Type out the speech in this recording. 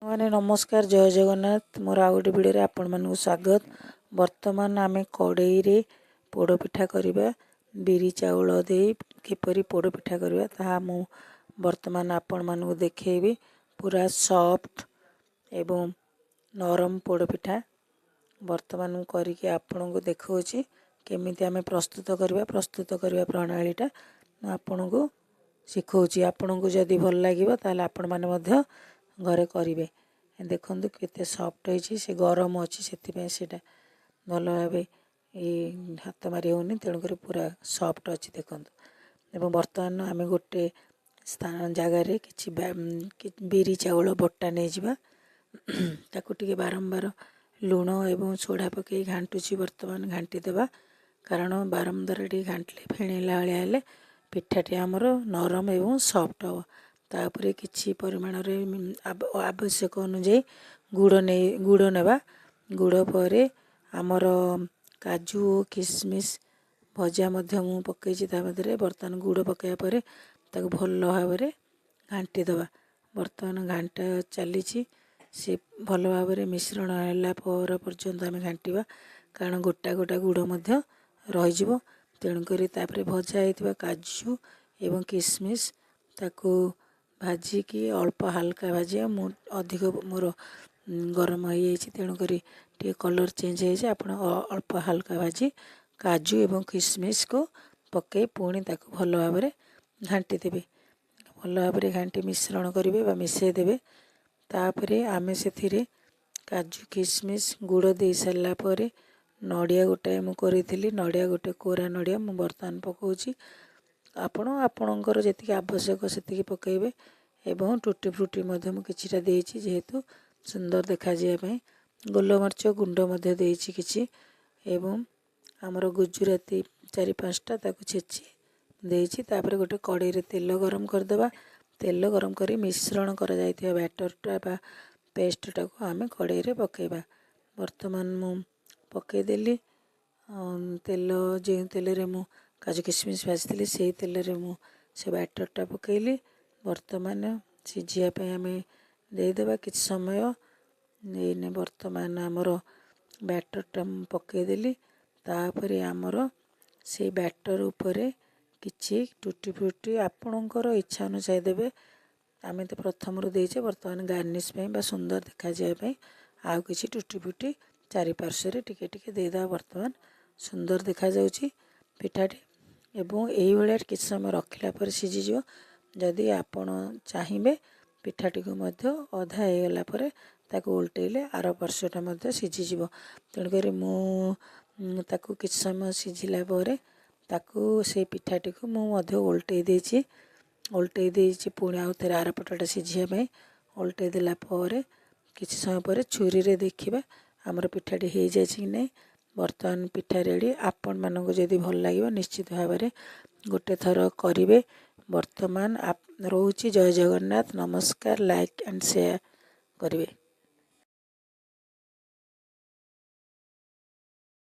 मैंने नमस्कार जय जगन्नाथ मोर आउ गोटे भिडियो आपण मानक स्वागत। वर्तमान आमे कड़ई रे पोड़ पिठा करबा बिरी चाउल दे किपरि पोड़ पिठा करबा ता मु वर्तमान आपण मानक देखैबी। पूरा सॉफ्ट एवं नरम पोड़ पिठा वर्तमान मु करिके आपण को देखौची केमिति आमे प्रस्तुत करबा प्रणालीटा आपण को शिखौची। आपण को जदि भल लागिबो ताले आपण माने मध्य घरे करिवे। देखंतु केते सॉफ्ट होइछि से गरम अछि सेति सेटा भल भाबे हाथ मारी होनी तेणुकर पूरा सॉफ्ट अच्छी देखंतु। एवं बर्तमान आम गोटे स्थान जगार कि बिरी चाउल बटा नहीं जावा ताकू टिके बारंबार लुण एवं सोडा पकई घाटुची। बर्तमान घाटी देवा कारण बारंबार टे घाटले फेणला भाया पिठाटी आमर नरम एवं सॉफ्ट हम। तापर किछि परिमाण आवश्यक अनुजाई गुड़ नेबा। गुड़ पर आमर काजू किसमिश भजा मध्य मु पकई मध्य बर्तमान गुड़ पकाया पर ताको भल भाव घाटी दबा। बर्तमान घाटा चली सी भल भाव मिश्रण है पर्यंत आम घाटा कारण गोटा गोटा गुड़ मध्य रही तेणुक भजा होता काजू एवं किसमिश ताको भाजिकी अल्प हाल्का भाजिया मु अधिक मोर गरम हो तेणुक टे कलर चेंज हो अल्प हाल्का भाजी काजू एवं किसमिश को पकई पुणी ताको भल भाव घाटी देवे। भल भाव घाटी मिश्रण करेंगे मिसई देवे। तापर आमे से काजू किसमिश गुड़ दे सारापर नड़िया गोटाए मुझे नड़िया गोटे कोरा नड़िया मु बर्तमान पकाउची। आपणकर जी आवश्यक से पकईबे। एवं टूटी फ्रूटी किछिटा देइछि जेहेतु सुंदर देखा जाए गोलमरीच गुंड देइछि किछि एवं आमर गुजराती 4-5टा ताकू छेची देइछि। तापर गोटे कड़ई रे तेल गरम करदेबा। तेल गरम करी मिश्रण करा जाइथिबा बैटरटा बा पेस्टटा को आमे कड़ई रे पकेबा। वर्तमान मु पकई देली तेल जे तेल रे मु काजू किसमिश भाजती से तेल रे मु से बैटरटा पकईली। वर्तमान सिझिया आमे देदेबा किछ समय ने वर्तमान आमर बैटरटा पकईदेली। तापर आमर से बैटर उपरे किछि टूटी फ्रूटी आपणकर इच्छा अनुसार देवे। आमे तो प्रथम देचे वर्तमान गार्निश बा सुंदर देखा जाए आउ किछि टूटी फ्रूटी चारि पार्श्व टिके टिके देदेबा। वर्तमान सुंदर देखा जाउछि पिठाटी एवं यही भाया किछ समय रखिला पर सिझीजिव। जदि आपण चाहिए पिठाटी को मध्य अधा होगला पर ताको उल्टेले आर पार्श्वटा मध्य सिझीजिव। तेणुक मु ताको किछ समय सिझिला पर ताको से पिठाटी को मु मध्य उल्टई देइछि पुणी आउ थे आर पटटा सिझिया उल्टई देला पर किछ समय पर छुरी रे देखिबा आमर पिठाटी हो जाए कि नहीं। वर्तमान पिठा रेडी। आपण मानक जदि भल लागिबो निश्चित भाव गोटे थर करिवे। वर्तमान रोची जय जगन्नाथ नमस्कार लाइक एंड शेयर करिवे।